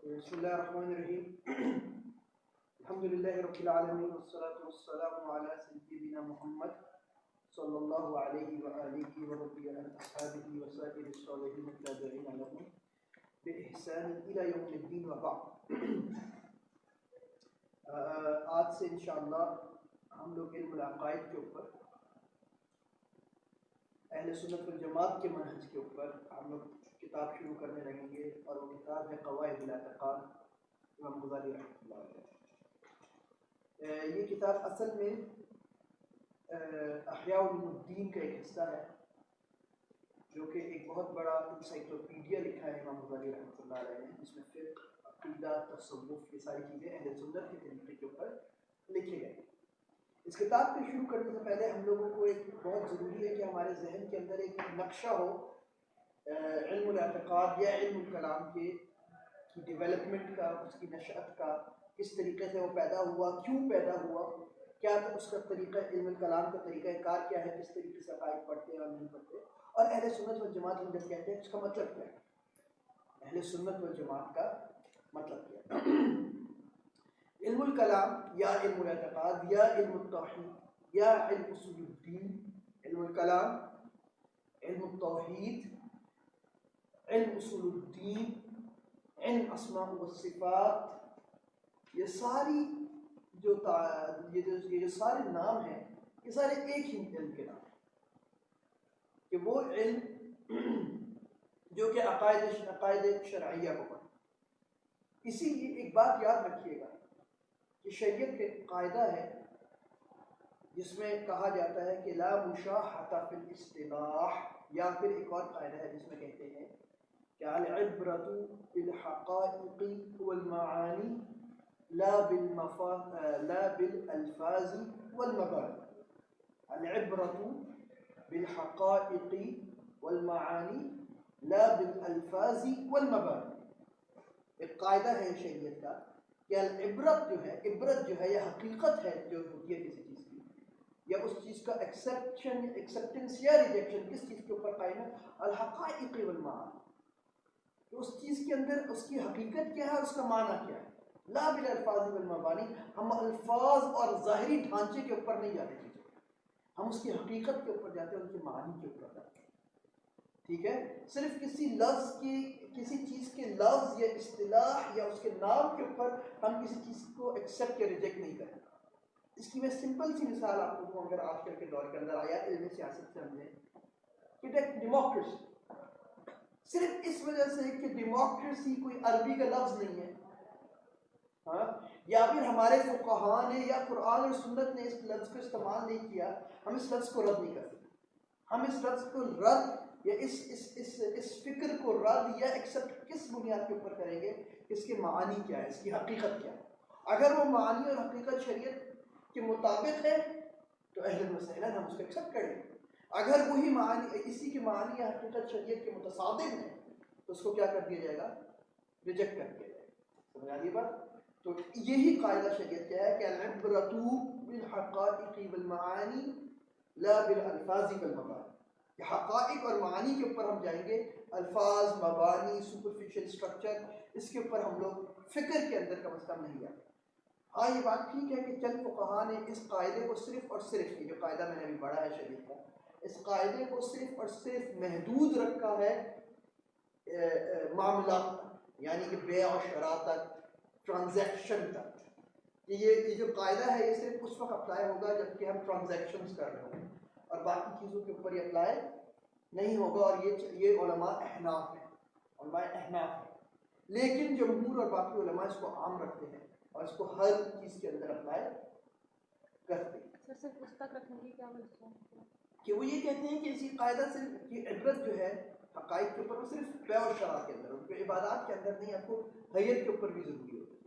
بسم الله الرحمن الرحيم الحمد لله رب العالمين والصلاة والسلام على سيدنا محمد صلى الله عليه وآله ورضي عن أصحابه وسائر الصالحين التابعين لهم بإحسان إلى يوم الدين وبعد. آج سے انشاءاللہ ہم لوگ علم العقائد کے اوپر اہل سنت والجماعت کے منہج کے اوپر ہم لوگ کتاب شروع کرنے لگیں گے، اور وہ کتاب ہے قواعد الاعتقاد امام غزالی رحمۃ اللہ علیہ۔ یہ کتاب اصل میں احیاء علوم الدین کا ایک حصہ ہے، جو کہ ایک بہت بڑا انسائکلوپیڈیا لکھا ہے امام غزالی رحمۃ اللہ علیہ نے، جس میں فقہ، عقیدہ، تصوف، یہ ساری چیزیں اہل سنت کے طریقے کے اوپر لکھے گئے۔ اس کتاب کو شروع کرنے سے پہلے ہم لوگوں کو ایک بہت ضروری ہے کہ ہمارے ذہن کے اندر ایک نقشہ ہو علم الاعتقاد یا علم الکلام کی ڈیولپمنٹ کا، اس کی نشأت کا، کس طریقے سے وہ پیدا ہوا، کیوں پیدا ہوا، کیا اس کا طریقہ، علم الکلام کا طریقہ کار کیا ہے، کس طریقے سے عقائد پڑھتے ہیں اور نہیں پڑھتے، اور اہل سنت والجماعت ہم جب کہتے ہیں اس کا مطلب کیا ہے، اہل سنت والجماعت کا مطلب کیا ہے۔ علم الکلام یا علم الاعتقاد یا علم التوحید یا علم اصول الدین، علم الکلام، علم التوحید، علم اصول الدین، علم اسماء والصفات، یہ ساری یہ جو سارے نام ہیں، یہ سارے ایک ہی علم کے نام ہیں، کہ وہ علم جو کہ عقائد شرعیہ کو پڑھتا۔ اسی لیے ایک بات یاد رکھیے گا کہ شریعت کا ایک قاعدہ ہے جس میں کہا جاتا ہے کہ لا مشاحة فی الاصطلاح، یا پھر ایک اور قاعدہ ہے جس میں کہتے ہیں کہ العبرۃ بالحقائق والمعانی لا بالالفاظ والمبانی۔ العبرۃ بالحقائق والمعانی لا بالالفاظ والمبانی۔ ایک قاعدہ ہے شریعت کا کہ العبرت جو ہے یا حقیقت ہے جو ہوتی ہے کسی چیز کی، یا اس چیز کا ایکسیپٹنس یا ریجیکشن کس چیز کے اوپر قائم ہے، الحقائق والمعانی، کہ اس چیز کے اندر اس کی حقیقت کیا ہے، اس کا معنی کیا ہے، لا بالالفاظ والمبانی۔ ہم الفاظ اور ظاہری ڈھانچے کے اوپر نہیں جاتے چیزیں، ہم اس کی حقیقت کے اوپر جاتے ہیں، ان کے معنی کے اوپر جاتے ہیں، ٹھیک ہے۔ صرف کسی لفظ کی، کسی چیز کے لفظ یا اصطلاح یا اس کے نام کے اوپر ہم کسی چیز کو ایکسیپٹ یا ریجیکٹ نہیں کرتے۔ اس کی میں سمپل سی مثال آپ کو اگر آج کل کے دور کے اندر آیا علم سیاست سے ہم نے کہ ڈیموکریسی، صرف اس وجہ سے کہ ڈیموکریسی کوئی عربی کا لفظ نہیں ہے، ہاں، یا پھر ہمارے فقہاء نے یا قرآن اور سنت نے اس لفظ کو استعمال نہیں کیا، ہم اس لفظ کو رد نہیں کرتے۔ ہم اس لفظ کو رد یا اس فکر کو رد یا ایکسپٹ کس بنیاد کے اوپر کریں گے، اس کے معانی کیا ہے، اس کی حقیقت کیا ہے۔ اگر وہ معانی اور حقیقت شریعت کے مطابق ہے تو اہل مسئلہ ہم اس کو ایکسپٹ کریں گے، اگر وہی معانی، اسی کی معانی یا حقیقت شریعت کے متصادم ہے تو اس کو کیا کر دیا جائے گا، ریجیکٹ کر دیا جائے گا۔ سمجھ آئی بات؟ تو یہی قاعدہ شریعت کیا ہے کہ العبرۃ بالحقائق والمعانی لا بالالفاظ والمبانی، کہ حقائق اور معانی کے اوپر ہم جائیں گے، الفاظ، مبانی، سپرفیشل اسٹرکچر، اس کے اوپر ہم لوگ فکر کے اندر کم از کم نہیں جاتے۔ ہاں یہ بات ٹھیک ہے کہ چند فقہاء نے اس قاعدے کو صرف اور صرف، یہ جو قاعدہ میں نے ابھی پڑھا ہے شریعت کا، اس قاعدے کو صرف اور صرف محدود رکھا ہے معاملات تک، یعنی کہ بیع و شراء تک، ٹرانزیکشن تک، کہ یہ جو قاعدہ ہے یہ صرف اس وقت اپلائی ہوگا جب کہ ہم ٹرانزیکشنز کر رہے ہوں، اور باقی چیزوں کے اوپر یہ اپلائی نہیں ہوگا، اور یہ علماء احناف ہیں، علماء احناف ہیں، لیکن جمہور اور باقی علماء اس کو عام رکھتے ہیں اور اس کو ہر چیز کے اندر اپلائی کرتے ہیں۔ صرف اس تک رکھنے کی کیا وجہ ہے کہ وہ یہ کہتے ہیں کہ اسی قاعدہ سے کہ عبرت جو ہے حقائق کے اوپر، وہ صرف بیع و شراء کے اندر، ان کو عبادات کے اندر نہیں، آپ کو حیت کے اوپر بھی ضروری ہوتی ہے۔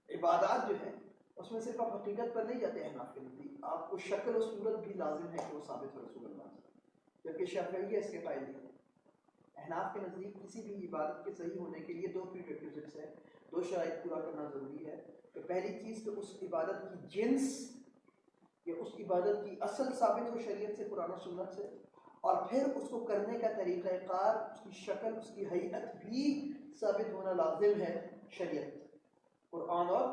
عبادات جو ہے اس میں صرف آپ حقیقت پر نہیں جاتے احناف کے نزدیک، آپ کو شکل و صورت بھی لازم ہے کہ وہ ثابت ہو رسول اللہ سے، جبکہ شافعیہ اس کے قائل نہیں ہے۔ احناف کے نزدیک کسی بھی عبادت کے صحیح ہونے کے لیے 2 پریریکوزٹس ہیں، 2 شرائط پورا کرنا ضروری ہے۔ کہ پہلی چیز کہ اس عبادت کی جنس یا اس عبادت کی اصل ثابت ہو شریعت سے، قرآن و سنت سے، اور پھر اس کو کرنے کا طریقہ کار، اس کی شکل، اس کی ہیئت بھی ثابت ہونا لازم ہے، شریعت قرآن اور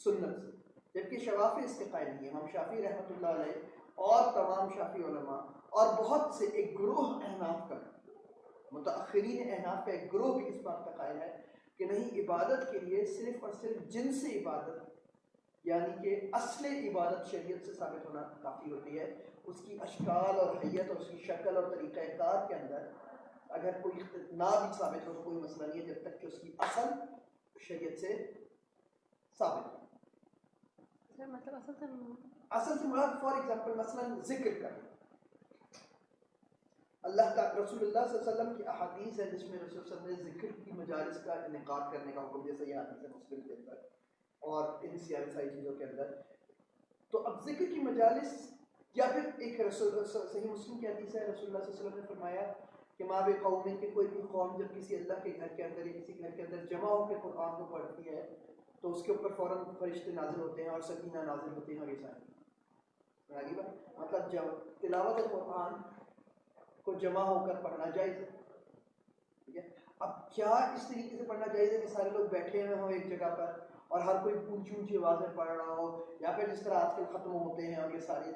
سنت سے، جبکہ شوافی اس کے قائل نہیں ہیں۔ امام شافعی رحمۃ اللہ علیہ اور تمام شافعی علماء اور بہت سے ایک گروہ احناف کا، متأخرین احناف کا ایک گروہ بھی اس بات کا قائل ہے کہ نہیں، عبادت کے لیے صرف اور صرف جنس عبادت یعنی کہ اصل عبادت شریعت سے ثابت ہونا کافی ہوتی ہے۔ اس کی اشکال اور حیت اور اس کی شکل اور طریقہ کار کے اندر اگر کوئی نہ بھی ثابت ہو تو کوئی مسئلہ نہیں ہے، جب تک کہ اس کی اصل شریعت سے ثابت ہو۔ سر مطلب اصل سے مراد فار ایگزامپل مثلا ذکر کرنا، اللہ کا رسول اللہ صلی اللہ علیہ وسلم کی احادیث ہے جس میں رسول صلی اللہ علیہ وسلم نے ذکر کی مجالس کا انعقاد کرنے کا حکم، جیسے یہ حدیث ہے مسلم کے اندر اور ان ساری چیزوں کے اندر۔ تو اب ذکر کی مجالس یا پھر ایک رسول صحیح مسلم کی حدیث ہے، رسول اللہ صلی اللہ علیہ وسلم نے فرمایا کہ ماں بے قوم کہ کوئی بھی قوم جب کسی اللہ کے گھر کے اندر یا کسی گھر کے اندر جمع ہو کے قرآن کو پڑھتی ہے تو اس کے اوپر فوراً فرشتے نازل ہوتے ہیں اور سکینہ نازل ہوتے ہیں اور یہ ساری مطلب جب تلاوت قرآن کو جمع ہو کر پڑھنا جائز ہے، ٹھیک ہے۔ اب کیا اس طریقے سے پڑھنا جائز ہے کہ سارے لوگ بیٹھے ہوئے ہوں ایک جگہ پر اور ہر کوئی اونچی اونچی آواز میں پڑھ رہا ہو، یا پھر جس طرح آج کل ختم ہوتے ہیں اور یہ سارے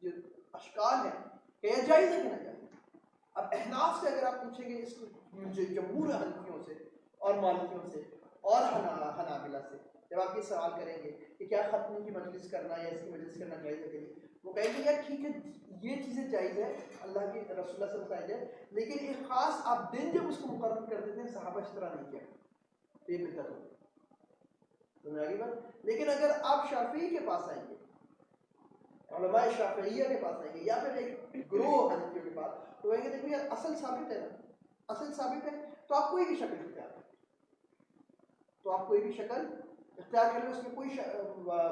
جو اشکال ہیں کہ یہ جائز ہے کہ نہ جائز؟ اب احناف سے اگر آپ پوچھیں گے، اس جمہور حنفیوں سے اور مالکیوں سے اور حنابلہ سے جب آپ یہ سوال کریں گے کہ کیا ختم کی مجلس کرنا یا اس کی مجلس کرنا جائز ہے کہ نہیں، وہ کہیں گے یار ٹھیک ہے یہ چیزیں جائز ہے، اللہ کی رسول اللہ سے بتائی جائے، لیکن ایک خاص آپ دن جب اس کو مقرر کر دیتے ہیں صحابہ اس طرح نہیں کیا، یہ بدعت ہوگی، سمجھ آ گئی بات۔ لیکن اگر آپ شافعی کے پاس آئیں گے، علماء شافعیہ کے پاس آئیں گے یا پھر ایک گروہ حنفیوں کے پاس، تو کہیں گے دیکھو یار اصل ثابت ہے نا، اصل ثابت ہے تو آپ کوئی بھی شکل اختیار کریں، تو آپ کوئی بھی شکل اختیار کر لیں، اس میں کوئی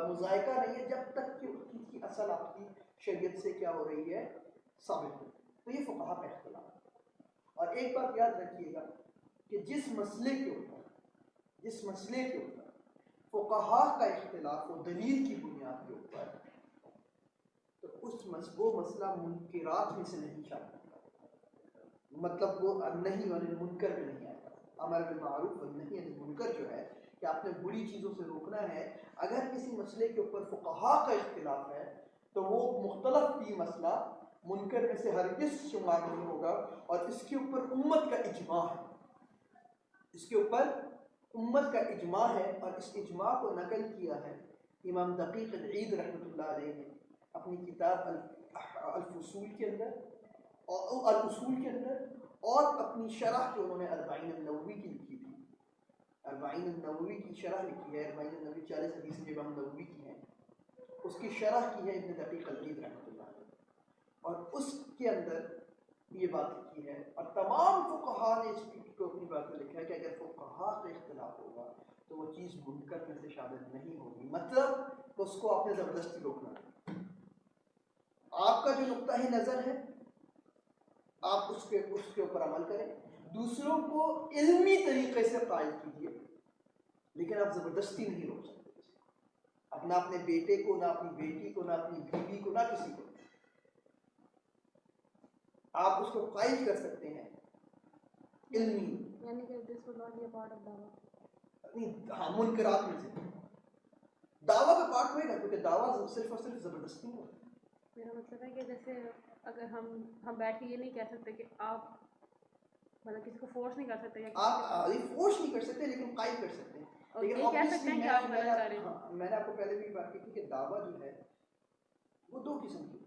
مذائقہ نہیں ہے جب تک کہ اس کی اصل آپ کی شریعت سے کیا ہو رہی ہے، ثابت ہو۔ تو یہ فقہا کا اختلاف ہے۔ اور ایک بات یاد رکھیے گا کہ جس مسئلے کے اوپر فقہا کا اختلاف ہو دلیل کی بنیاد کے اوپر، تو وہ مسئلہ منکرات میں سے نہیں شامل ہوتا، مطلب وہ نہیں اور منکر میں نہیں آتا۔ امر بالمعروف والنہی عن المنکر جو ہے کہ آپ نے بری چیزوں سے روکنا ہے، اگر کسی مسئلے کے اوپر فقہا کا اختلاف ہے تو وہ مختلف بھی مسئلہ منکر میں سے ہرگز شمار نہیں ہوگا، اور اس کے اوپر امت کا اجماع ہے، اس کے اوپر امت کا اجماع ہے، اور اس اجماع کو نقل کیا ہے امام دقیق العید رحمۃ اللہ علیہ نے اپنی کتاب الفصول کے اندر اور الاصول کے اندر، اور اپنی شرح جو انہوں نے اربعین النووی کی لکھی تھی، اربعین النووی کی شرح لکھی ہے، اربعین النووی 40 حدیثیں جو امام نووی کی ہیں اس کی شرح کی ہے ابن دقیق العید رحمۃ اللہ علیہ، اور اس کے اندر یہ بات لکھی ہے، اور تمام فقہا نے اس کو اپنی بات میں لکھا ہے کہ اگر فقہا کا اختلاف ہوگا تو وہ چیز منکر میں سے شامل نہیں ہوگی، مطلب اس کو آپ نے زبردستی روکنا ہے۔ آپ کا جو نقطہ نظر ہے آپ اس کے اوپر عمل کریں، دوسروں کو علمی طریقے سے قائل کیجیے، لیکن آپ زبردستی نہیں روک سکتے، نہ اپنے بیٹے کو، نہ اپنی بیٹی کو، نہ اپنی بیوی کو، نہ کسی کو۔ آپ اس کو قائل کر سکتے ہیں علمی، یعنی کہ this will not be a part of دعویٰ، ہاں منکرات میں سے دعویٰ کا پارٹ ہوئے گا، کیونکہ دعویٰ صرف اور صرف زبردستی ہو۔ میرا مطلب ہے کہ جیسے اگر ہم بیٹھ کے یہ نہیں کہہ سکتے کہ آپ مطلب کسی کو فورس نہیں کر سکتے، آپ فورس نہیں کر سکتے لیکن قائل کر سکتے ہیں، لیکن یہ کہہ سکتے ہیں کہ آپ غلط کر رہے ہیں۔ میں نے آپ کو پہلے بھی بات کی تھی کہ دعویٰ جو ہے وہ دو قسم کی،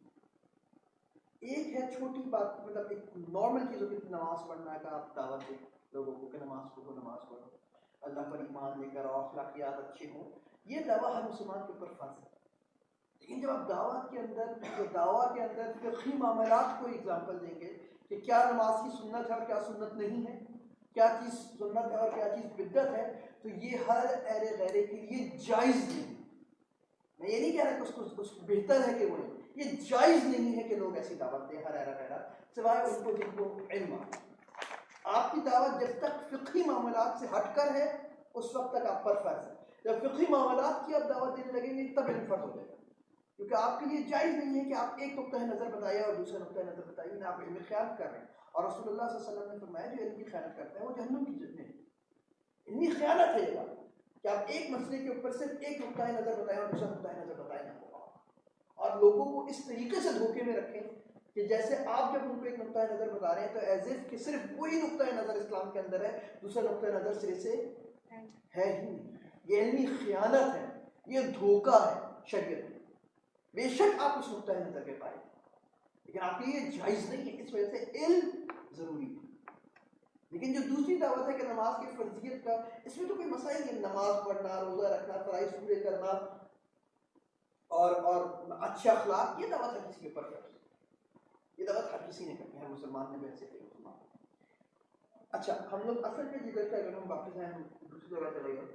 ایک ہے چھوٹی بات، مطلب ایک نارمل چیزوں کی نماز پڑھنا کا آپ دعوت دیں لوگوں کو کہ نماز پڑھو، نماز پڑھو، اللہ پر ایمان لے کر آؤ، اخلاقیات اچھے ہوں، یہ دعویٰ ہر مسلمان کے اوپر فرض ہے۔ لیکن جب آپ دعوت کے اندر فقہی معاملات کو ایگزامپل دیں گے کہ کیا نماز کی سنت ہے اور کیا سنت نہیں ہے، کیا چیز سنت ہے اور کیا چیز بدعت ہے، تو یہ ہر اہل غیرے کے لیے جائز نہیں۔ میں یہ نہیں کہہ رہا کہ اس کو بہتر ہے کہ وہ نہیں، یہ جائز نہیں ہے کہ لوگ ایسی دعوت دیں ہر اہل غیرہ، سوائے ان کو جن کو علم ہے۔ آپ کی دعوت جب تک فقہی معاملات سے ہٹ کر ہے اس وقت تک آپ پر فرض ہے، جب فقہی معاملات کی آپ دعوت دینے لگیں گے تب علم فرض ہو جائے گا، کیونکہ آپ کے لیے جائز نہیں ہے کہ آپ ایک نقطہ نظر بتائیے اور دوسرا نقطہ نظر بتائیے، نہ آپ علم خیانت کر رہے ہیں، اور رسول اللہ صلی اللہ علیہ وسلم نے فرمایا جو علم کی خیانت کرتا ہے وہ جہنم کی جنت میں، علمی خیانت ہے یہ بات، کہ آپ ایک مسئلے کے اوپر صرف ایک نقطۂ نظر بتائیں اور دوسرا نقطۂ نظر بتائیں نہ، اور لوگوں کو اس طریقے سے دھوکے میں رکھیں کہ جیسے آپ جب ان کو ایک نقطۂ نظر بتا رہے ہیں تو ایز اف کہ صرف وہی نقطۂ نظر اسلام کے اندر ہے، دوسرا نقطۂ نظر سرے سے ہے ہی نہیں. یہ علمی خیانت ہے، یہ دھوکہ ہے شریعت میں. بے شک آپ اس نقطۂ نظر کے پائیں لیکن آپ کے یہ جائز نہیں ہے، اس وجہ سے علم ضروری ہے. لیکن جو دوسری دعوت ہے کہ نماز کی فرضیت کا، اس میں تو کوئی مسائل نہیں. نماز پڑھنا، روزہ رکھنا، فرائض پورے کرنا اور اچھا اخلاق، یہ دعوت ہر کسی کے اوپر ہے. یہ دعوت ہر کسی نے کرنی ہے، مسلمان نے ویسے کہ مسلمان. اچھا ہم لوگ اصل میں جدھر سے اگر ہم واپس آئیں، ہم دوسری جگہ چلے گئے.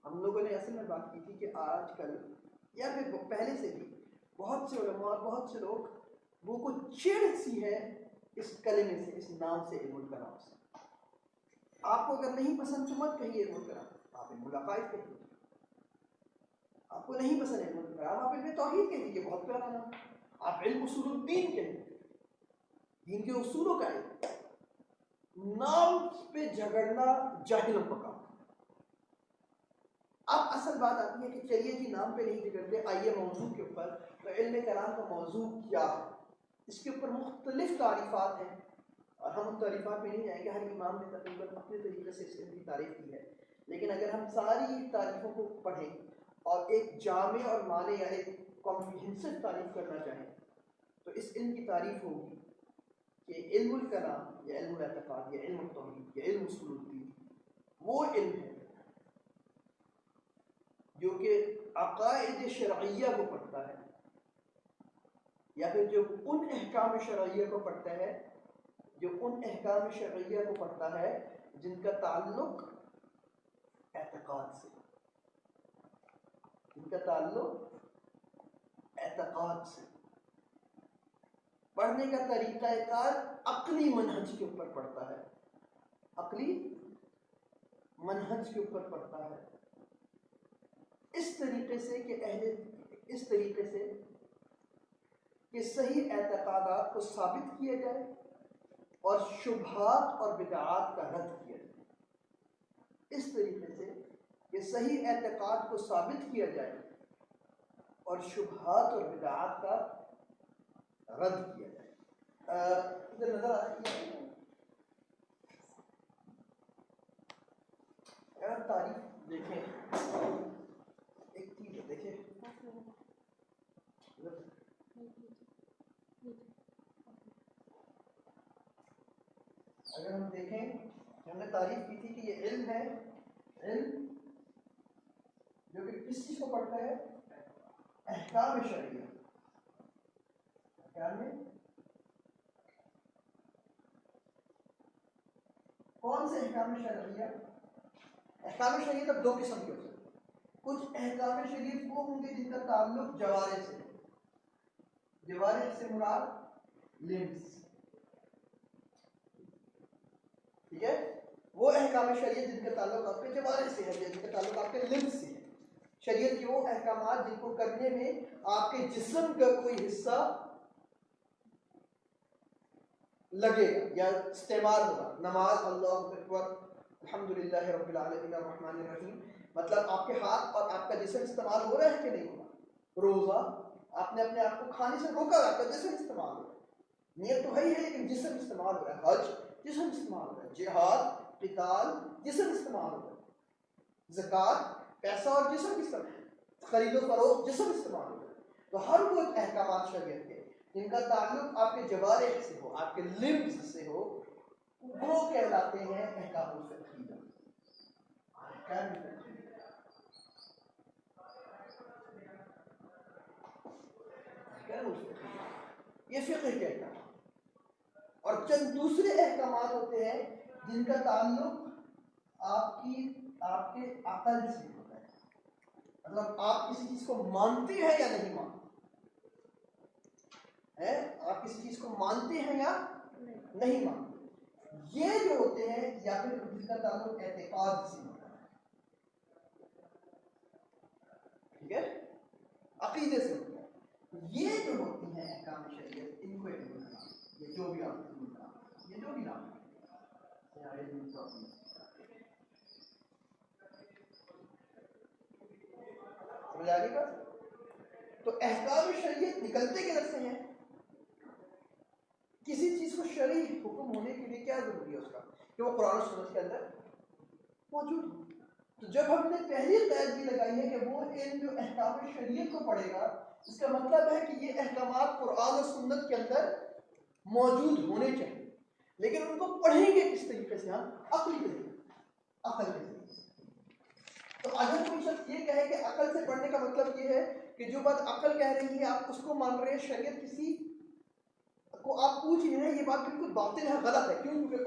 ہم لوگوں نے اصل میں بات کی تھی کہ آج کل یا پھر پہلے سے بھی بہت سے علماء، بہت سے لوگ وہ کچھ چڑ سی ہے اس کلمے سے، اس نام سے، علم الکلام سے. آپ کو اگر نہیں پسند تو مت کہیے علم الکلام، آپ علم العقائد کہیے. آپ کو نہیں پسند علم الکلام، آپ علم توحید کہہ دیجیے، بہت پیارا نام. آپ علم اصول الدین کہیے، دین کے اصولوں کا علم. نام پہ جھگڑنا جاہلوں کا کام. اب اصل بات آتی ہے کہ چلیے جی نام پہ نہیں جھگڑتے، آئیے موضوع کے اوپر. تو علم کلام کا موضوع کیا ہے؟ اس کے اوپر مختلف تعریفات ہیں اور ہم ان تعریفات میں نہیں جائیں گے. ہر امام نے تقریباً اپنے طریقے سے اس علم کی تعریف کی ہے. لیکن اگر ہم ساری تعریفوں کو پڑھیں اور ایک جامع اور معنی یا ایک کمپریہنسو تعریف کرنا چاہیں تو اس علم کی تعریف ہوگی کہ علم الکلام یا علم الاعتقاد یا علم التوحید یا علم اصول الدین وہ علم ہے جو کہ عقائد شرعیہ کو پڑھتا ہے، یا پھر جو ان احکام شرعیہ کو پڑھتا ہے، جو ان احکام شرعیہ کو پڑھتا ہے جن کا تعلق اعتقاد سے، جن کا تعلق اعتقاد سے. پڑھنے کا طریقہ کار عقلی منہج کے اوپر پڑھتا ہے، عقلی منہج کے اوپر پڑھتا ہے. اس طریقے سے کہ صحیح اعتقادات کو ثابت کیا جائے اور شبہات اور بدعات کا رد کیا جائے. اس طریقے سے کہ صحیح اعتقاد کو ثابت کیا جائے اور شبہات اور بدعات کا رد کیا جائے. ادھر نظر آ رہی ہے اگر تاریخ دیکھیں، ایک چیز ہے دیکھیں، اگر ہم دیکھیں، ہم نے تعریف کی تھی کہ یہ علم ہے، علم جو کہ کس چیز کو پڑھتا ہے؟ احکام شرعیہ. احکام میں کون سے احکام شرعیہ؟ احکام شریعت اب دو قسم کے ہو سکتے ہیں. کچھ احکام شریعت وہ ہوں گے جن کا تعلق جوارح سے، جوارح سے مراد لمز، ٹھیک ہے. وہ احکام شریعت جن کا تعلق آپ کے جوارح سے ہے، جن کا تعلق آپ کے لمز سے ہے. شریعت کے وہ احکامات جن کو کرنے میں آپ کے جسم کا کوئی حصہ لگے گا یا استعمال ہوگا. نماز، اللہ اکبر، الحمدللہ رب العالمین الرحمن الرحیم، مطلب آپ کے ہاتھ اور آپ کا جسم استعمال ہو رہا ہے کہ نہیں ہو رہا. روزہ، آپ نے اپنے آپ کو کھانے سے روکا، آپ کا جسم استعمال ہو رہا ہے. نیت تو ہے ہی ہے لیکن جسم استعمال ہو رہا ہے. حج، جسم استعمال ہو رہا ہے. جہاد، قتال، جسم استعمال ہو رہا ہے. زکوٰۃ، پیسہ اور جسم استعمال، خرید و فروخت، جسم استعمال ہو رہا ہے. تو ہر وہ احکامات شریعت کے جن کا تعلق آپ کے جوارح سے ہو، آپ کے لمز سے ہو، وہ کہلاتے ہیں احکام الفقہیہ. یہ فقہ کے احکام. اور چند دوسرے احکامات ہوتے ہیں جن کا تعلق آپ کے عقل سے ہوتا ہے. مطلب آپ کسی چیز کو مانتے ہیں یا نہیں مانتے ہیں، آپ کسی چیز کو مانتے ہیں یا نہیں مانتے. یہ جو ہوتے ہیں یا پھر جن کا تعلق اعتقاد سے ہوتا ہے، ٹھیک ہے، عقیدے سے ہوتا ہے. یہ جو ہوتی ہیں احکام شریعت، ان کو علم الکلام، یہ جو بھی آپ علم الکلام، یہ جو بھی نام ہے. سمجھ آ گئی بات؟ تو احکام شریعت نکلتے کدھر سے ہیں؟ کسی چیز کو شرعی حکم ہونے کے لیے کیا ضروری ہے اس کا؟ کہ وہ قرآن و سنت کے اندر موجود ہو. تو جب ہم نے پہلی قید یہ لگائی ہے کہ وہ علم جو احکام شریعت کو پڑھے گا، اس کا مطلب ہے کہ یہ احکامات قرآن و سنت کے اندر موجود ہونے چاہیے، لیکن ان کو پڑھیں گے کس طریقے سے؟ ہم عقلی طریقے، عقل کے ذریعے. تو اگر کوئی شخص یہ کہے کہ عقل سے پڑھنے کا مطلب یہ ہے کہ جو بات عقل کہہ رہی ہے آپ اس کو مان رہے ہیں، شریعت کسی کو آپ پوچھ رہے ہیں، یہ بات بالکل باطل ہے، غلط ہے. کیوں؟ کیونکہ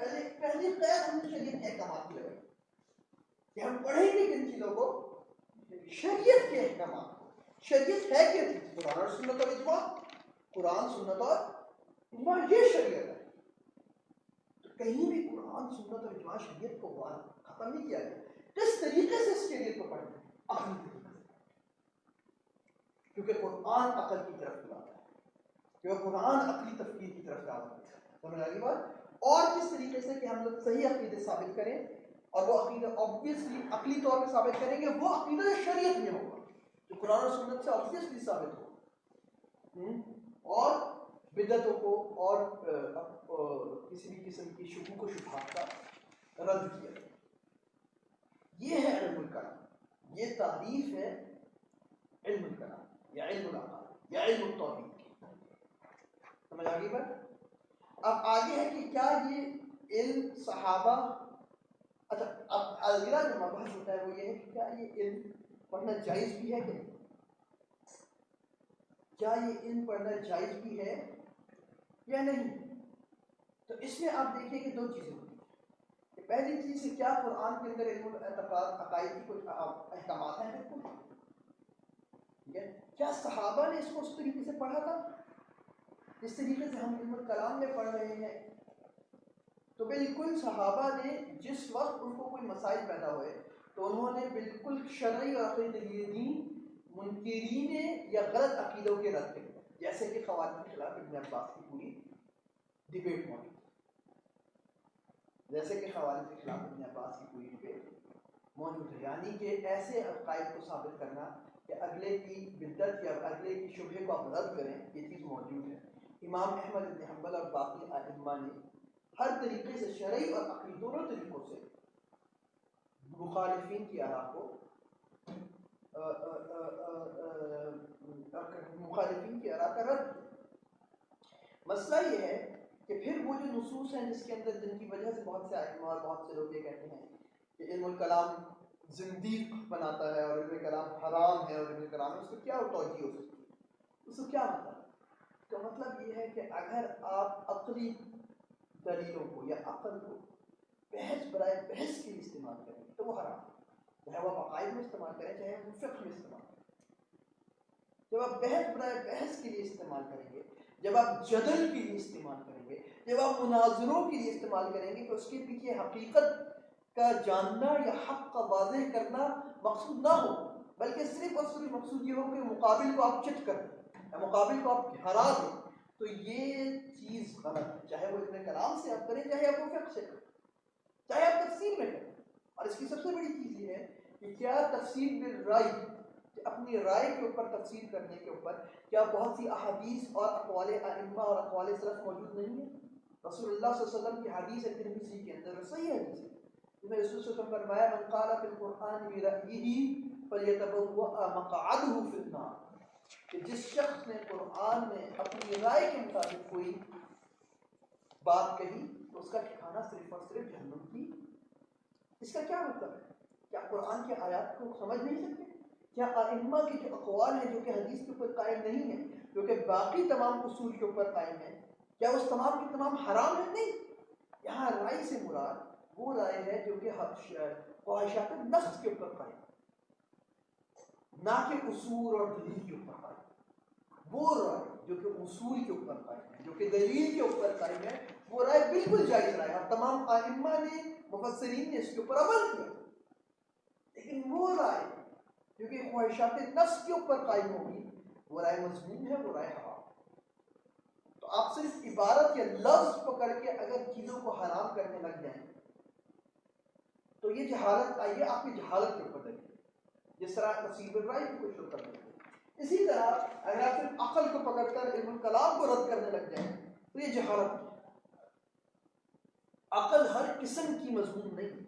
پہلی قید ہم نے شریعت کے احکامات کی لگائی کہ ہم پڑھیں گے کن چیزوں کو؟ شریعت کے احکامات. شریعت ہے کیا چیز؟ قرآن اور سنت اور اجماع. قرآن، سنت اور اجماع یہ شریعت ہے. تو کہیں بھی قرآن، سنت اور اجماع شریعت کو ختم نہیں کیا گیا. کس طریقے سے اس شریعت کو پڑھنا ہے؟ عقلی طریقے سے. کیونکہ قرآن عقل کی طرف بلاتا ہے، کیونکہ قرآن عقلی تفکیر کی طرف جاتا ہے. سمجھ آ گئی بات؟ اور کس طریقے سے کہ ہم لوگ صحیح عقیدے ثابت کریں، اور وہ عقیدہ آبویسلی عقلی طور پہ ثابت کریں گے، وہ عقیدہ جو شریعت میں ہوگا، جو قرآن و سنت سے آبویسلی ثابت ہوگا، اور بدعتوں کو اور کسی بھی قسم کی شکوک و شبہات کا رد کیا. یہ ہے علم الکلام. یہ تعریف ہے علم الکلام یا علم العقائد یا علم التوحید کی. سمجھ آ گئی بات؟ اب آگے ہے کہ کیا یہ علم صحابہ، اچھا اب اگلا جو مبحث ہوتا ہے وہ یہ ہے کہ کیا یہ علم پڑھنا جائز بھی ہے کہ نہیں؟ کیا یہ علم پڑھنا جائز بھی ہے یا نہیں؟ تو اس میں آپ دیکھیں کہ دو چیزیں ہوتی ہیں. پہلی چیز کہ کیا قرآن کے اندر علم الاعتقاد عقائد کی کچھ احکامات ہیں؟ بالکل. ٹھیک ہے. کیا صحابہ نے اس کو اس طریقے سے پڑھا تھا جس طریقے سے ہم علم الکلام میں پڑھ رہے ہیں؟ تو بالکل صحابہ نے جس وقت ان کو کوئی مسائل پیدا ہوئے تو انہوں نے بالکل شرعی اور عقلی دلیل دی منکرین یا غلط عقیدوں کے رد پہ، جیسے کہ خواتین کے خلاف ابن عباس کی پوری ڈبیٹ موجود ہے. جیسے کہ خواتین کے خلاف ابن عباس کی پوری ڈبیٹ موجود ہے. یعنی کہ ایسے عقائد کو ثابت کرنا کہ اگلے کی بدعت یا اگلے کی شبہے کو آپ رد کریں، یہ چیز موجود ہے. امام احمد بن حنبل اور باقی ائمہ نے ہر طریقے سے شرعی اور عقلی دونوں طریقوں سے مخالفین کی آراء کو مخالفین کی آراء کا رد. مسئلہ یہ ہے کہ پھر وہ جو نصوص ہیں جس کے اندر جن کی وجہ سے بہت سے ائمہ اور بہت سے لوگ یہ کہتے ہیں کہ علم الکلام زندیق بناتا ہے اور علم کلام حرام ہے اور علم کلام، اس کو کیا توجیہ ہو سکتی ہے؟ اس کو کیا مطلب؟ اس کا مطلب یہ ہے کہ اگر آپ عقلی دلیلوں کو یا عقل کو بحث برائے بحث کے لیے استعمال کریں تو وہ حرام ہے. چاہے وہ عقائد میں استعمال کریں، چاہے وہ فقہ میں استعمال کریں. جب آپ بحث برائے بحث کے لیے استعمال کریں گے، جب آپ جدل کے لیے استعمال کریں گے، جب آپ مناظروں کے لیے استعمال کریں گے، تو اس کے پیچھے حقیقت کا جاننا یا حق کا واضح کرنا مقصود نہ ہو، بلکہ صرف اور صرف مقصود یہ ہو کہ مقابل کو آپ چٹ کر دیں یا مقابل کو آپ ہرا دیں، تو یہ چیز غلط ہے. چاہے وہ ابن کلام سے آپ کریں، چاہے آپ وہ فقہ سے کریں، چاہے آپ تفسیر میں کریں. اور اس کی سب سے بڑی چیز یہ ہے کہ کیا تفسیر بالرائے، اپنی رائے کے اوپر تفسیر کرنے کے اوپر کیا بہت سی احادیث اور اقوال ائمہ اور اقوال سلف موجود نہیں ہیں؟ رسول اللہ صلی اللہ علیہ وسلم کی حدیث ہے ترمذی کے اندر، صحیح حدیث ہے، جس میں رسول صلی اللہ علیہ وسلم فرمایا من قال فی القرآن برأیہ فلیتبوأ مقعدہ فی النار، کہ جس شخص نے قرآن میں اپنی رائے کے مطابق کوئی بات کہی تو اس کا ٹھکانہ صرف اور صرف جہنم کی. اس کا کیا مطلب ہے؟ کیا قرآن کی آیات کو سمجھ نہیں سکتے؟ کیا ائمہ کے جو اقوال ہیں جو کہ حدیث کے اوپر قائم نہیں ہیں، جو کہ باقی تمام اصول کے اوپر قائم ہیں، کیا اس تمام کے تمام حرام ہیں؟ نہیں. یہاں رائے سے مراد وہ رائے ہے جو کہ خواہشات نفس کے اوپر قائم ہے، نہ کہ اصول اور دلیل کے اوپر قائم. وہ رائے جو کہ اصول کے اوپر قائم ہے، جو کہ دلیل کے اوپر قائم ہے، وہ رائے بالکل جائز رائے ہے اور تمام ائمہ نے، مفسرین نے اس کے اوپر عمل کیا. لیکن وہ رائے جو کہ خواہشات نفس کے اوپر قائم ہوگی، وہ رائے مذموم ہے، وہ رائے حرام. تو آپ صرف عبارت یا لفظ پکڑ کے اگر چیزوں کو حرام کرنے لگ جائیں تو یہ جہالت آئیے، آپ کی جہالت کے اوپر دلیل. جس طرح نصیب الرائے کو شروع کر دیتے ہیں. اسی طرح اگر آپ صرف عقل کو پکڑ کر علم الکلام کو رد کرنے لگ جائیں تو یہ جہالت ہے. عقل ہر قسم کی مضمون نہیں.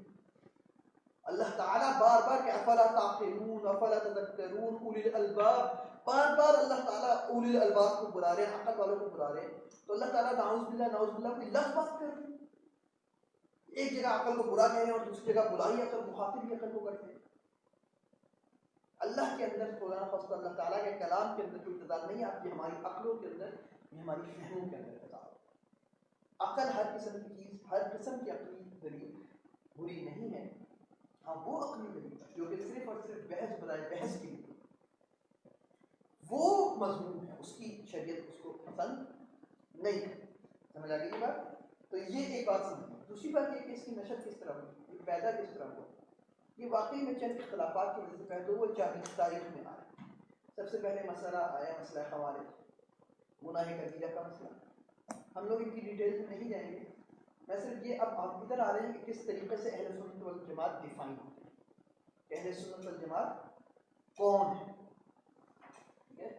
اللہ تعالیٰ بار بار کہ افلا تعقلون افلا تذکرون اولی الالباب، بار بار اللہ تعالیٰ اولی الالباب کو بلا رہے ہیں، عقل والوں کو بلا رہے ہیں. تو اللہ تعالیٰ نعوذ باللہ کوئی لفظ بات کر رہے ہیں. ایک جگہ عقل کو برا کہہ رہے ہیں اور دوسری جگہ برائی عقل مخاطب عقل کو کرتے ہیں. اللہ کے اندر خدا نخواستہ اللہ تعالیٰ کے کلام کے اندر کوئی تضاد نہیں ہے. آپ کی ہماری عقلوں کے اندر، یہ ہماری فہموں کے اندر تضاد. عقل ہر قسم کی چیز، ہر قسم کی عقلی دلیل بری نہیں ہے. ہاں وہ عقلی دلیل جو کہ صرف اور صرف بحث بجائے بحث کی وہ مضمون ہے، اس کی شریعت اس کو پسند نہیں ہے. سمجھ آ گئی یہ بات؟ تو یہ ایک بات سمجھ. دوسری بات یہ کہ اس کی نشر کس طرح ہوئی، یہ پیدا کس طرح ہوا. یہ واقعی میں چند اختلافات کی وجہ سے پہلے وہ تاریخ میں آئے. سب سے پہلے مسئلہ آیا مسئلہ خوارج، گناہ کبیرہ کا مسئلہ. ہم لوگ ان کی ڈیٹیل میں نہیں جائیں گے. میں صرف یہ اب آپ ادھر آ رہے ہیں کہ کس طریقے سے اہل سنت والجماعت ڈیفائن ہوتے ہیں. اہل سنت والجماعت کون ہے؟ ٹھیک ہے،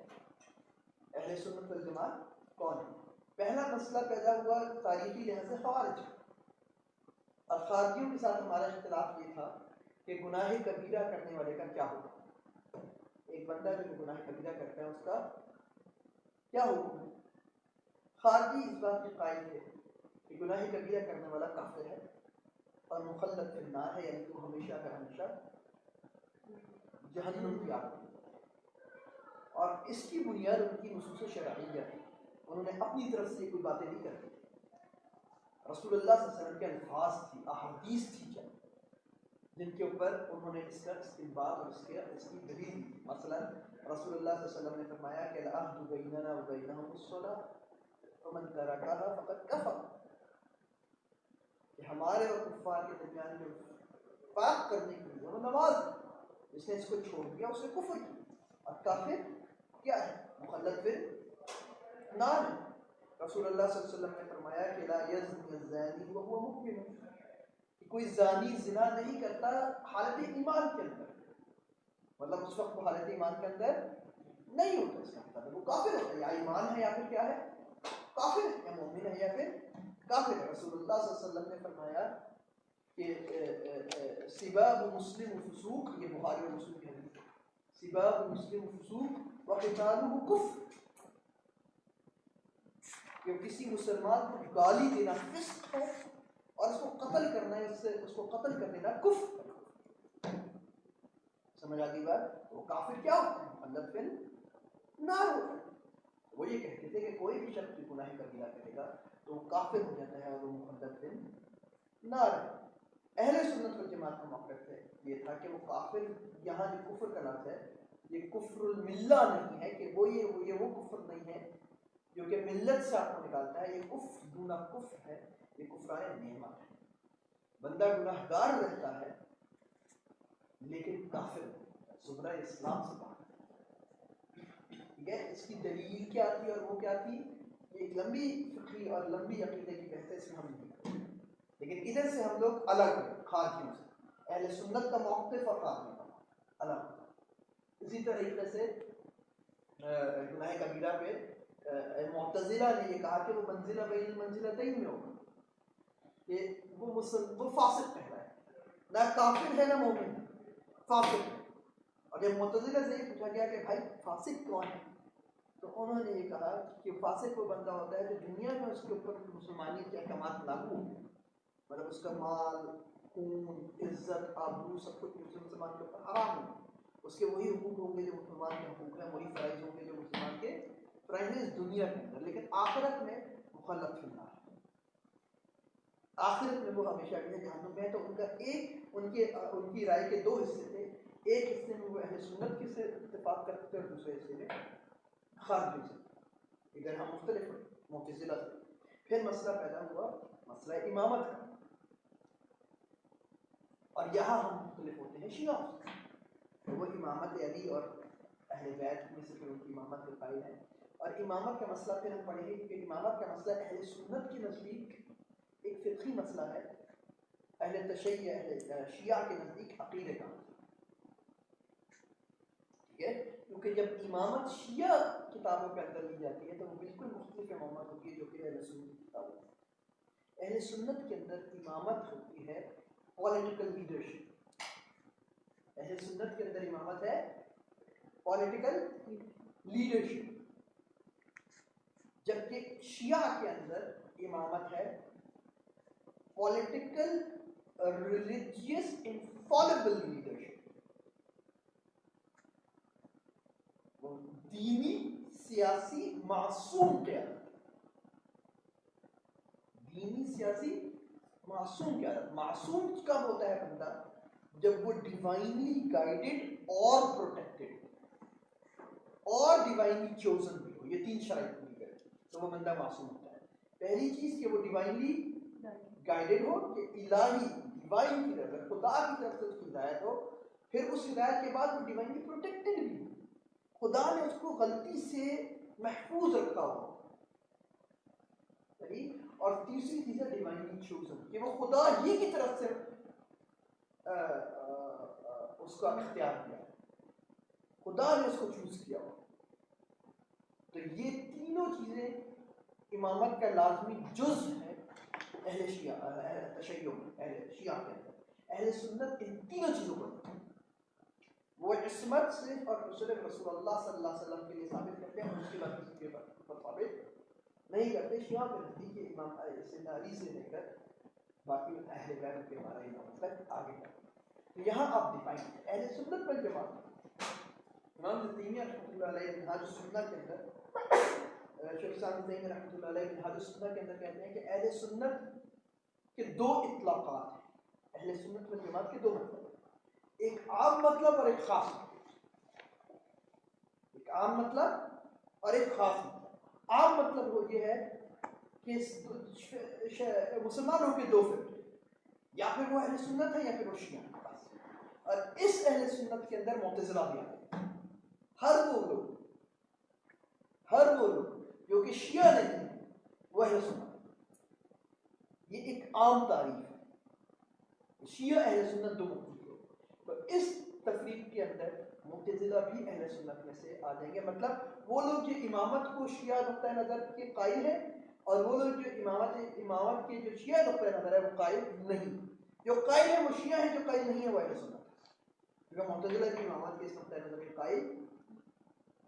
اہل سنت والجماعت کون ہے؟ پہلا مسئلہ پیدا ہوا تاریخی لحاظ سے خوارج. اور خارجیوں کے ساتھ ہمارا اختلاف یہ تھا کہ گناہ کبیرہ کرنے والے کا کیا ہوگا. ایک بندہ جو گناہ کبیرہ کرتا ہے اس کا کیا حکم ہے. خارجی اس بات کے قائل ہے کہ گناہ کبیرہ کرنے والا کافر ہے اور مخلد فی النار ہے، یعنی تو ہمیشہ کا ہمیشہ جہنم کی آگ. اور اس کی بنیاد ان کی نصوص شرعیہ ہے. انہوں نے اپنی طرف سے کوئی باتیں نہیں کرتی. رسول اللہ صلی اللہ علیہ وسلم کے الفاظ تھی، احادیث تھی کیا جن کے اوپر انہوں نے اس کا استنباط اور اس کی دلیل دی. مثلا رسول اللہ صلی اللہ علیہ وسلم نے فرمایا کہ العہد بیننا وبینہم الصلاۃ فمن ترکھا فقد کفر، کہ ہمارے اور کفار کے درمیان جو فرق کرنے کی ہے وہ نماز ہے. جس نے اس کو چھوڑ دیا اس نے کفر کیا. اور کافر کیا ہے؟ مخلد فی النار ہے. رسول اللہ صلی اللہ علیہ وسلم نے فرمایا کہ لا یزنی الزانی وهو مؤمن، کہ کوئی زانی زنا نہیں کرتا حالت ایمان کے اندر. مطلب اس وقت وہ حالت ایمان کے اندر نہیں ہوتا. اس کا مطلب وہ کافر ہوتا ہے، یا ایمان ہے یا پھر کیا ہے، کافر ہے، یا مومن ہے یا پھر کافر ہے. رسول اللہ صلی اللہ علیہ وسلم نے فرمایا کہ سباب مسلم فسوق، یہ بخاری اور مسلم کی حدیث ہے، سباب مسلم فسوق وقتالہ کفر، کہ کسی مسلمان کو گالی دینا فسق ہے اور اس کو قتل کرنا ہے، اس کو قتل کر دینا کفر. سمجھ آ گئی بات؟ وہ کافر کیا ہوتا ہے؟ مخلد فی النار ہوتا ہے. وہ یہ کہتے تھے کہ کوئی بھی شخص گناہ کبیرہ کرے گا تو وہ کافر ہو جاتا ہے اور وہ مخلد فی النار ہے. اہل سنت والجماعت کا موقف ہے یہ تھا کہ وہ کافر، یہاں جو کفر کا لفظ ہے یہ کفر الملہ نہیں ہے، کہ وہ کفر نہیں ہے جو کہ ملت سے آپ کو نکالتا ہے. یہ کفر دون کفر ہے، یہ کفران نعمت ہے. بندہ گناہ گار رہتا ہے لیکن کافر زمرہ اسلام سے باہر. ٹھیک ہے، اس کی دلیل کیا تھی اور وہ کیا تھی، ایک لمبی فقہی اور لمبی عقیدے کی بحث ہے، اس میں ہم نہیں کرتے. لیکن ادھر سے ہم لوگ الگ ہیں خارجیوں سے. اہل سنت کا موقف اور خارجیوں کا الگ. اسی طریقے سے گناہ کبیرہ پہ معتزلہ نے یہ کہا کہ وہ منزلہ بین المنزلتین میں ہوگا، کہ وہ فاسق کہتا ہے، نہ کافر ہے نہ مومن ہے، فاسق ہے. اور جب معتزلہ سے یہ پوچھا گیا کہ بھائی فاسق کون ہے، تو انہوں نے یہ کہا کہ فاسق وہ بندہ ہوتا ہے جو دنیا میں اس کے اوپر مسلمانیت کے احکامات لاگو ہوں، مطلب اس کا مال، خون، عزت، آبرو سب کچھ مسلمان کے اوپر حرام ہو. اس کے وہی حقوق ہوں گے جو مسلمان کے حقوق ہیں، وہی فرائض ہوں گے جو مسلمان کے فرائض ہیں اس دنیا کے اندر. لیکن آخرت میں مخلد فی النار، آخرت میں وہ ہمیشہ کے جہنم میں. تو ان کا ان کی رائے کے دو حصے تھے. ایک حصے میں وہ اہل سنت کے سے اتفاق کرتے تھے اور دوسرے حصے میں خارجی سے. ادھر ہم مختلف معتزلہ سے. پھر مسئلہ پیدا ہوا مسئلہ امامت کا، اور یہاں ہم مختلف ہوتے ہیں شیعہ سے. وہ امامت علی اور اہل بیت میں سے پھر ان کی امامت کے قائل ہیں. اور امامت کا مسئلہ پھر ہم پڑھیں گے کہ امامت کا مسئلہ اہل سنت کے نزدیک ایک فقہی مسئلہ ہے، اہل تشیع اہل شیعہ کے نزدیک عقیدے کا. ٹھیک ہے، کیونکہ جب امامت شیعہ کتابوں کے اندر لی جاتی ہے تو وہ بالکل مختلف امامت ہوتی ہے جو کہ اہل سنت کی کتابوں میں. اہل سنت کے اندر امامت ہوتی ہے پولیٹیکل لیڈرشپ. اہل سنت کے اندر امامت ہے پولیٹیکل لیڈرشپ، جبکہ شیعہ کے اندر امامت ہے پولیٹیکل ریلیجیس انفالبل لیڈرشپ. دینی سیاسی معصوم قیادت. دینی سیاسی معصوم قیادت. معصوم کب ہوتا ہے بندہ؟ جب وہ ڈیوائنلی گائیڈڈ اور پروٹیکٹڈ اور ڈیوائنلی چوزن بھی ہو. یہ تین شرائط پوری کرے تو وہ بندہ معصوم ہوتا ہے. پہلی چیز کہ وہ ڈیوائنلی گائیڈڈ ہو، کہ الہی ڈیوائن کی طرف، خدا کی طرف سے اس کی ہدایت ہو. پھر اس ہدایت کے بعد وہ ڈیوائنلی پروٹیکٹڈ بھی ہو، خدا نے اس کو غلطی سے محفوظ رکھا ہو. اور تیسری چیز ہے ڈیوائنلی چوزن، کہ وہ خدا ہی کی طرف سے اس کا اختیار کیا، خدا نے اس کو چوز کیا ہو. تو یہ تینوں چیزیں امامت کا لازمی جز ہے اہل شیعہ تشیع میں. اہل شیعہ کے اندر اہل سنت ان تینوں چیزوں پر وہ عصمت صرف اور صرف رسول اللہ صلی اللہ علیہ وسلم کے لیے ثابت کرتے ہیں، اس کے بعد کسی کے پر ثابت نہیں کرتے. شیعہ کے نزدیک امام سیدنا علی سے لے کر باقی اہل بیت کے بارے میں تک آگے تک. تو یہاں آپ ڈیفائن کریں اہل سنت والجماعت. امام ابن تیمیہ رحمۃ اللہ علیہ منہاج السنہ کے اندر، شیخ الاسلام ابن تیمیہ رحمۃ اللہ علیہ منہاج السنہ کے اندر کہتے ہیں کہ اہل سنت کے دو اطلاقات ہیں. اہل سنت والجماعت کے دو مطلب، ایک عام مطلب اور ایک خاص مطلب. ایک عام مطلب اور ایک خاص مطلب. عام مطلب وہ یہ ہے کہ مسلمانوں کے دو فرقے، یا پھر وہ اہل سنت ہے یا پھر وہ شیعہ. اور اس اہل سنت کے اندر معتزلہ بھی آتے ہیں. ہر وہ لوگ جو کہ شیعہ نہیں ہیں وہ اہل سنت. یہ ایک عام تعریف ہے. شیعہ اہل سنت دو مختلف لوگ. تو اس تفریق کے اندر معتزلہ بھی اہل سنت میں سے آ جائیں گے. مطلب وہ لوگ جو امامت کو شیعہ نقطۂ نظر کے قائل ہیں، اور وہ لوگ جو امامت کے جو شیعہ نقطۂ نظر ہے وہ قائل نہیں. جو قائل ہے وہ شیعہ ہے، جو قائل نہیں ہے وہ اہل سنت. کیونکہ معتزلہ کی امامت کے اس نقطۂ نظر کے قائل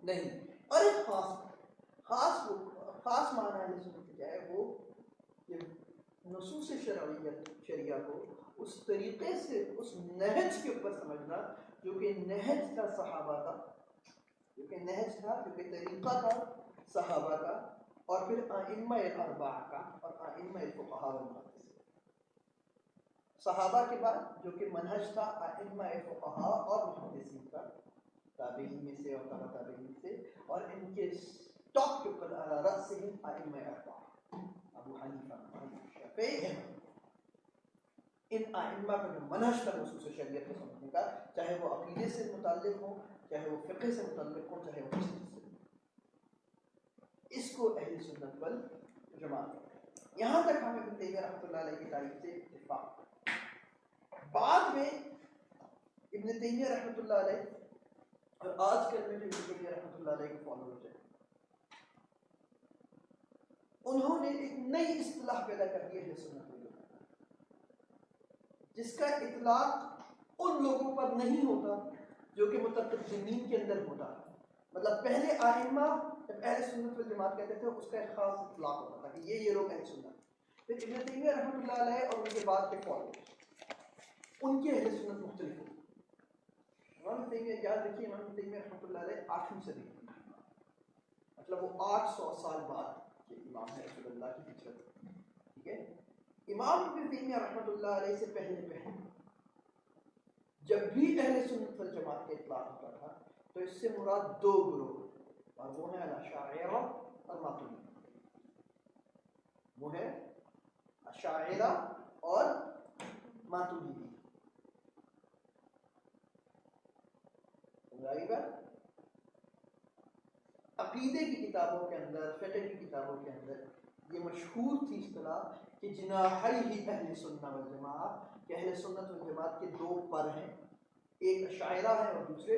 نہیں. اور ایک خاص معنی اہل سنت کیا ہے؟ وہ کہ نصوص شریعہ کو اس طریقے سے، اس نہج کے اوپر سمجھنا جو کہ نہج تھا صحابہ کا، جو کہ نہج تھا، جو کہ طریقہ تھا صحابہ کا، اور پھر ائمہ اربعہ کا اور ائمہ فقہاء والمحدثین. صحابہ کے بعد جو کہ منہج تھا ائمہ فقہاء اور محدثین کا، تابعین میں سے اور تبع تابعین سے، اور ان کے ٹاپ کے اوپر رأسہم ائمہ اربعہ، ابو حنیفہ، شافعی، احمد. ان ائمہ کا جو منہج تھا نصوص شریعت کو سمجھنے کا، چاہے وہ عقیدے سے متعلق ہو، چاہے وہ فقہ سے متعلق ہو، چاہے وہ کسی چیز سے، اس کو اہل سنت والجماعت. یہاں تک ہمیں ابن تیمیہ رحمۃ اللہ علیہ کی تعریف سے اتفاق. بعد میں ابن تیمیہ رحمۃ اللہ علیہ اور آج کل میں جو ابن تیمیہ رحمۃ اللہ علیہ کے فالوورز ہیں، انہوں نے ایک نئی اصطلاح پیدا کر دی ہے سنت والجماعت، جس کا اطلاق ان لوگوں پر نہیں ہوتا جو کہ متقدمین کے اندر ہوتا. مطلب پہلے ائمہ جب اہل سنت والجماعت کہتے تھے اس کا ایک خاص اطلاق ہوتا تھا کہ یہ لوگ اہل سنت. پھر ابن تیمیہ رحمۃ اللہ علیہ اور ان کے بعد کے فالوورز، ان کی اہل سنت مختلف ہوتی. امام تیمیہ، یاد رکھیے، امام تیمیہ رحمۃ اللہ علیہ 8ویں صدی، مطلب وہ 800 سال بعد کے امام ہے رسول اللہ کی ہجرت. ٹھیک ہے. امام ابن تیمیہ رحمۃ اللہ علیہ سے پہلے جب بھی اہل سنت والجماعت کا اطلاق ہوتا تھا تو اس سے مراد دو گروہ، اور وہ ہیں الاشاعرہ اور ماتریدی. وہ ہے اشاعرہ اور ماتریدی. عقیدے کی کتابوں کے اندر، فقہ کی کتابوں کے اندر یہ مشہور تھی اصطلاح کہ جناحی اہل سنت والجماعت، کہ اہل سنت والجماعت کے دو پر ہیں، ایک اشاعرہ ہے اور دوسرے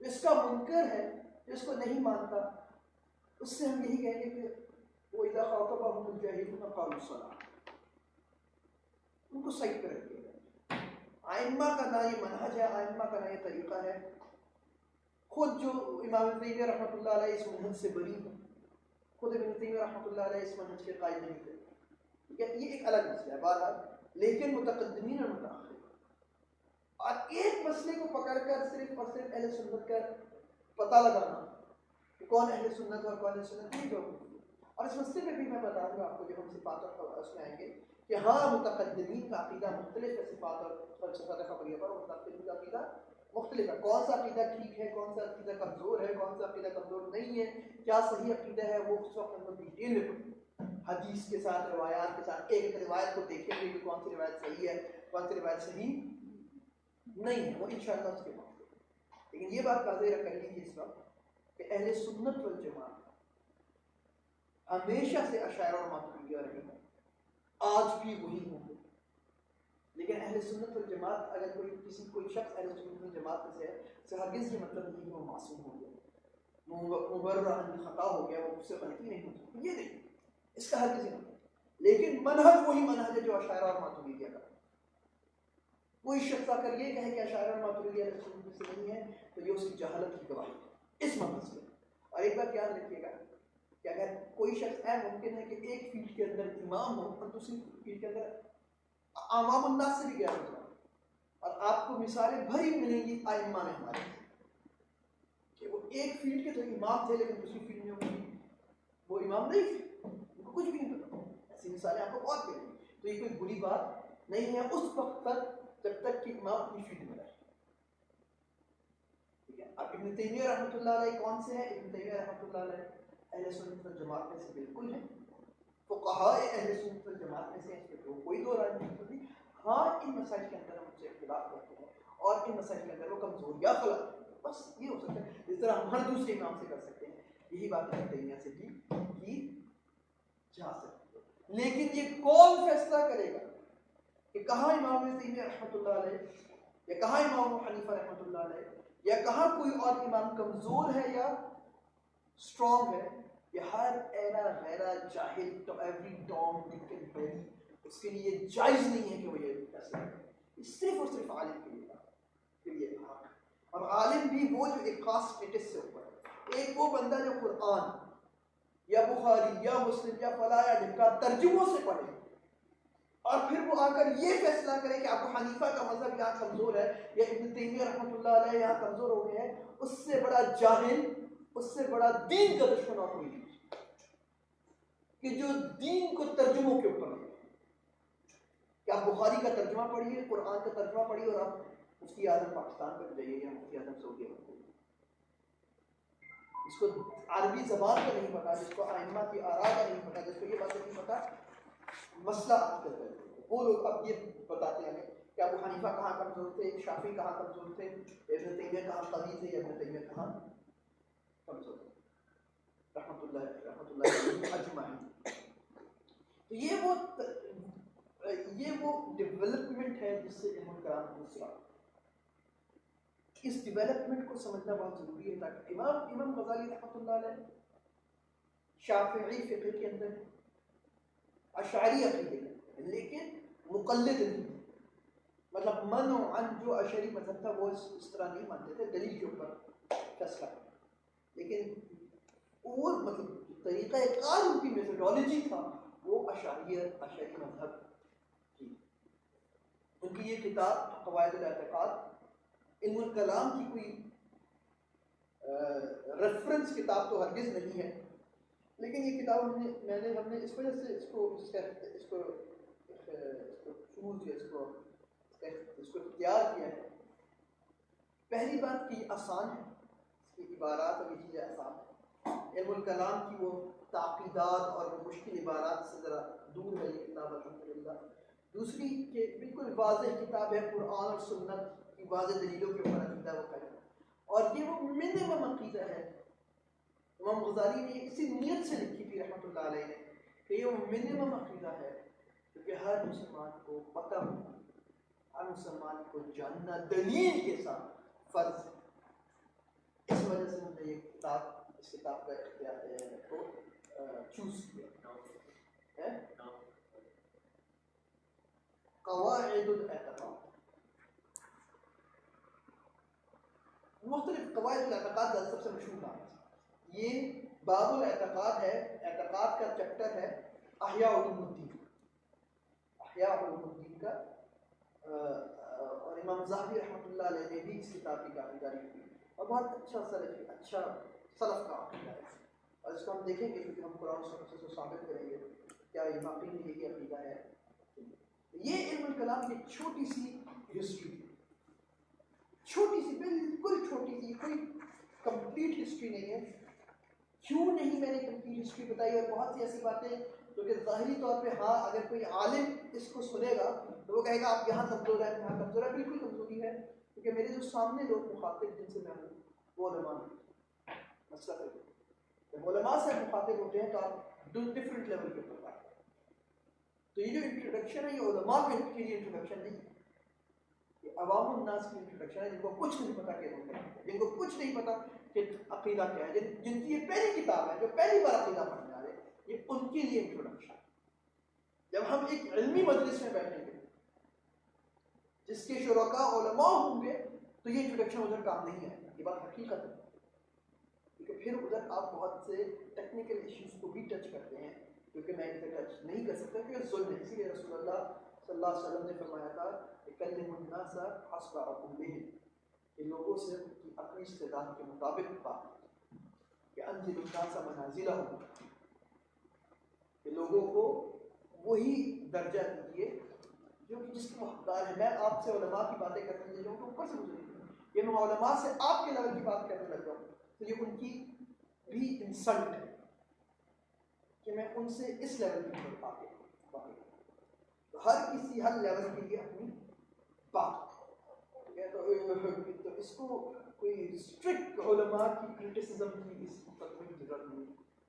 اس کا منکر ہے جو اس کو نہیں مانتا، اس سے ہم یہی کہیں گے کہ وہ اذا خاطبهم الجاهلون قالوا السلام، ان کو صحیح کر رکھیے گا۔ ائمہ کا نہ یہ منہج ہے، ائمہ کا نہ یہ طریقہ ہے۔ خود جو امام ابن تیمیہ رحمۃ اللہ علیہ اس منہج سے بری ہیں، خود ابن تیمیہ رحمۃ اللہ علیہ اس منہج کے قائل نہیں تھے، ٹھیک ہے، یہ ایک الگ مسئلہ ہے بہرحال۔ لیکن متقدمین اور متأخرین اور ایک مسئلے کو پکڑ کر صرف اور صرف اہل سنت کا پتہ لگانا کہ کون اہل سنت اور کون اہل سنت نہیں جو، اور اس مسئلے میں بھی میں بتاؤں گا آپ کو جب ہم صفات اور اس میں آئیں گے کہ ہاں متقدمین کا عقیدہ مختلف ہے صفات اور صفات خبریہ پر، متقدمین کا عقیدہ مختلف ہے، کون سا عقیدہ ٹھیک ہے، کون سا عقیدہ کمزور ہے، کون سا عقیدہ کمزور نہیں ہے، کیا صحیح عقیدہ ہے، وہ اس وقت ہم ڈیٹیل میں پڑھیں حدیث کے ساتھ، روایات کے ساتھ، ایک ایک روایت کو دیکھیں گے کہ کون سی روایت صحیح ہے کون سی روایت صحیح نہیں ہے، وہ انشاءاللہ اس کے بعد۔ لیکن یہ بات واضح کر لیجیے اس وقت کہ اہل سنت والجماعت ہمیشہ سے اشاعرہ اور ماتریدیہ رہے ہیں، آج بھی وہی ہوں گے۔ لیکن اہل سنت والجماعت اگر کوئی شخص اہل سنت والجماعت میں سے ہے، اس سے ہرگز یہ مطلب نہیں کہ وہ معصوم ہو گیا، مبرہ عن خطا ہو گیا، وہ اس سے غلطی نہیں ہو سکتی، یہ نہیں، اس کا ہرگز نہیں مطلب۔ لیکن منہج وہی منہج ہے جو اشاعرہ اور ماتریدیہ کا۔ کوئی شخص آ کر یہ کہے کہ اشاعرہ اور ماتریدیہ اہل سنت سے نہیں ہے تو یہ اس کی جہالت کی گواہی ہے اس منہج میں۔ اور ایک بات یاد رکھیے گا کہ اگر کوئی شخص ممکن ہے کہ ایک فیلڈ کے اندر امام ہو اور دوسری فیلڈ کے اندر عوام الناس سے بھی گیا ہوگا، اور آپ کو مثالیں بھری ملیں گی ائمہ میں ہمارے کہ وہ ایک فیلڈ کے تو امام تھے لیکن دوسری فیلڈ میں وہ امام نہیں تھے، ان کو کچھ بھی نہیں پتا۔ ایسی مثالیں آپ کو بہت ملیں گی، تو یہ کوئی بری بات نہیں ہے اس وقت تک جب تک کہ امام اپنی فیلڈ میں رہے۔ ٹھیک ہے، اب ابن تیمیہ رحمۃ اللہ علیہ کون سے ہیں؟ ابن تیمیہ رحمۃ اللہ علیہ اہل سنت والجماعت میں سے بالکل ہیں، فقہاء اہل سنت والجماعت میں سے ہیں، اس میں کوئی دو رائے نہیں۔ ہاں ان مسائل کے اندر ہم ان سے اختلاف کرتے ہیں اور ان مسائل کے اندر وہ کمزوریاں خلق ہیں، بس یہ ہو سکتا ہے، جس طرح ہم ہر دوسرے امام سے کر سکتے ہیں، یہی بات ابن تیمیہ سے بھی کی جا سکتی ہے۔ لیکن یہ کون فیصلہ کرے گا کہ کہاں امام ابن تیمیہ رحمۃ اللہ علیہ یا کہاں امام ابو حنیفہ رحمۃ اللہ علیہ یا کہاں کوئی اور امام کمزور ہے یا اسٹرانگ ہے؟ یہ ہر ایرا غیرہ جاہل تو ایوری ڈام ڈک اینڈ ہیری اس کے لیے جائز نہیں ہے کہ وہ یہ فیصلہ کرے، یہ صرف اور صرف عالم کے لیے حق ہے۔ اور عالم بھی وہ جو ایک خاص اسٹیٹس سے اوپر ہے، ایک وہ بندہ جو قرآن یا بخاری یا مسلم یا فلاں یا ڈھمکا ترجموں سے پڑھے اور پھر وہ آ کر یہ فیصلہ کرے کہ ابو حنیفہ کا مذہب یہاں کمزور ہے یا ابن تیمیہ رحمۃ اللہ علیہ یہاں کمزور ہو گئے ہیں، اس سے بڑا جاہل، اس سے بڑا دین کا دشمن اور کوئی نہیں کہ جو دین کو ترجموں کے اوپر ہے۔ کہ آپ بخاری کا ترجمہ پڑھیے، قرآن کا ترجمہ پڑھیے اور آپ مفتی اعظم پاکستان پر جائیے یا مفتی اعظم سعودی پر جائیے، جس کو عربی زبان کا نہیں پتا، جس کو ائمہ کی آراء کا نہیں پتا، جس کو یہ بات نہیں پتا، مسئلہ آپ کرتے ہیں وہ لوگ اب یہ بتاتے ہیں کہ ابو حنیفہ کہاں کمزور تھے، شافعی کہاں کمزور تھے، ابن تیمیہ کہاں قوی تھے یا ابن تیمیہ کہاں کمزور تھے، رحمۃ اللہ علیہ اجمعین۔ تو یہ وہ ڈیولپمنٹ ہے جس سے علم الکلام دوسرا، اس ڈیولپمنٹ کو سمجھنا بہت ضروری ہے تاکہ امام غزالی رحمۃ اللہ علیہ شافعی فقہ کے اندر اشعری عقیدے کے لیکن مقلد نہیں، مطلب من عن جو اشعری مذہب تھا وہ اس طرح نہیں مانتے تھے، دلیل کے اوپر فیصلہ، لیکن اور مطلب طریقہ کار ان کی میتھڈالوجی تھا وہ اشعری مذہب کی۔ ان کی یہ کتاب قواعد الاعتقاد علم الکلام کی کوئی ریفرنس کتاب تو ہرگز نہیں ہے، لیکن یہ کتاب ہم نے اس وجہ سے اس کو اختیار کیا ہے۔ پہلی بات کہ یہ آسان ہے، اس کی عبارات اور یہ چیزیں آسان ہیں، علم الکلام کی وہ تعقیدات اور وہ مشکل عبارات سے ذرا دور ہے یہ کتاب الحمدللہ۔ دوسری کہ بالکل واضح کتاب ہے، قرآن اور سنت کی واضح دلیلوں کے اوپر عقیدہ وہ ہے، اور یہ وہ منیمم عقیدہ ہے۔ امام غزالی نے اسی نیت سے لکھی تھی رحمۃ اللہ علیہ نے کہ یہ وہ منیمم عقیدہ ہے کیونکہ ہر مسلمان کو پتہ ہونا، ہر مسلمان کو جاننا دلیل کے ساتھ فرض ہے۔ وجہ سے ہم نے یہ کتاب اس کتاب کا کو چوز کیا ہے قواعد الاعتقاد. مختلف قواعد الاعتقاد سب سے مشہور نام ہے. یہ باب الاعتقاد ہے, اعتقاد کا چیپٹر ہے احیاء علوم الدین, احیاء علوم الدین کا. اور امام ذہبی رحمۃ اللہ علیہ نے بھی اس کتاب کی کافی تعریف کی اور بہت اچھا سلف کا عقیدہ ہے. اور اس کو ہم دیکھیں گے کیونکہ ہم قرآن سنت سے ثابت کریں گے کیا یہ واقعی یہی عقیدہ ہے. یہ علم الکلام کی چھوٹی سی ہسٹری, چھوٹی سی, بالکل چھوٹی سی, کوئی کمپلیٹ ہسٹری نہیں ہے. کیوں نہیں میں نے کمپلیٹ ہسٹری بتائی؟ اور بہت سی ایسی باتیں جو کہ ظاہری طور پہ ہاں اگر کوئی عالم اس کو سنے گا تو وہ کہے گا آپ یہاں کمزور ہیں, یہاں کمزور ہے. بالکل کمزوری ہے, کیونکہ میرے جو سامنے لوگ مخاطب جن سے میں ہوں وہ علماء ہیں. مسئلہ ہے جب علماء سے مخاطب ہوتے ہیں تو آپ ڈفرینٹ لیول کے اوپر بات کریں. تو یہ جو انٹروڈکشن ہے یہ علماء کے لیے انٹروڈکشن نہیں ہے, یہ عوام الناس کی انٹروڈکشن ہے جن کو کچھ نہیں پتا کہ جن کو کچھ نہیں پتا کہ عقیدہ کیا ہے, جن کی یہ پہلی کتاب ہے, جو پہلی بار عقیدہ پڑھنے والے, یہ ان کے لیے انٹروڈکشن. جب ہم ایک علمی مجلس میں بیٹھیں گے جس کے شرکاء علماء ہوں گے تو یہ انٹروڈکشن ادھر کام نہیں ہے. یہ بات حقیقت ہے, کیونکہ پھر ادھر آپ بہت سے ٹیکنیکل ایشوز کو بھی ٹچ کرتے ہیں کیونکہ میں اسے ٹچ نہیں کر سکتا کیونکہ ظلم ہے. اسی لیے رسول اللہ صلی اللہ علیہ وسلم نے فرمایا تھا کہ کلموا الناس حسب عقولہم, کہ لوگوں سے ان کی اپنی استعداد کے مطابق بات, کہ انزلوا الناس منازلہم, کہ لوگوں کو وہی درجہ دیجیے جو کہ جس کے حقدار ہے. میں آپ سے علماء کی باتیں کرنے لگ جاؤں تو اوپر سے گزرے, یہ میں علماء سے آپ کے لیول کی بات کرنے لگ جاؤں تو یہ ان کی بھی انسلٹ ہے کہ میں ان سے اس لیول کی بات کروں. ہر کسی ہر لیول کے لیے اپنی بات, تو اس کو کوئی اسٹرکٹ علماء کی کرٹیسزم کی اس پر کوئی ضرورت نہیں,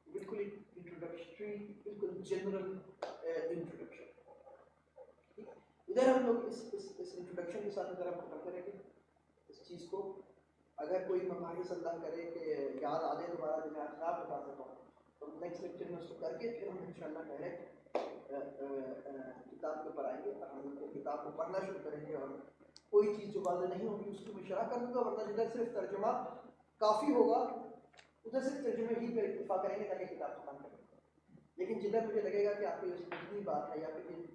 بالکل ایک انٹروڈکٹری, بالکل جنرل انٹروڈکشن. ادھر ہم لوگ اس انٹروڈکشن کے ساتھ اگر ہم ختم کریں گے اس چیز کو, اگر کوئی مباحث اللہ کرے کہ یاد آ جائے دوبارہ جو میں اخلاق بتا سکتا ہوں تو نیکسٹ لیکچر میں اس کو کر کے پھر ہم انشاءاللہ ڈائریکٹ کتاب کے اوپر آئیں گے اور ہم کتاب کو پڑھنا شروع کریں گے. اور کوئی چیز جو واضح نہیں ہوگی اس کو میں شرح کر دوں گا, ورنہ جدھر صرف ترجمہ کافی ہوگا ادھر صرف ترجمے ہی پہ اکتفا کریں گے تاکہ کتاب ختم کریں. لیکن جدھر مجھے لگے گا کہ آپ کی اتنی بات ہے یا پھر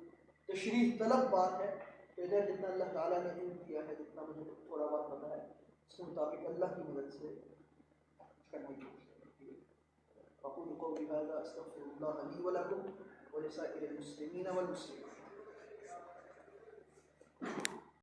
تشریح طلب بات ہے تو ادھر جتنا اللہ تعالیٰ نے علم دیا ہے, جتنا مجھے تھوڑا بہت پتا ہے, اس کے مطابق اللہ کی مدد سے کرنے کی کوشش کریں. أقول قولي هذا أستغفر الله لي ولكم ولسائر المسلمين والمسلمات.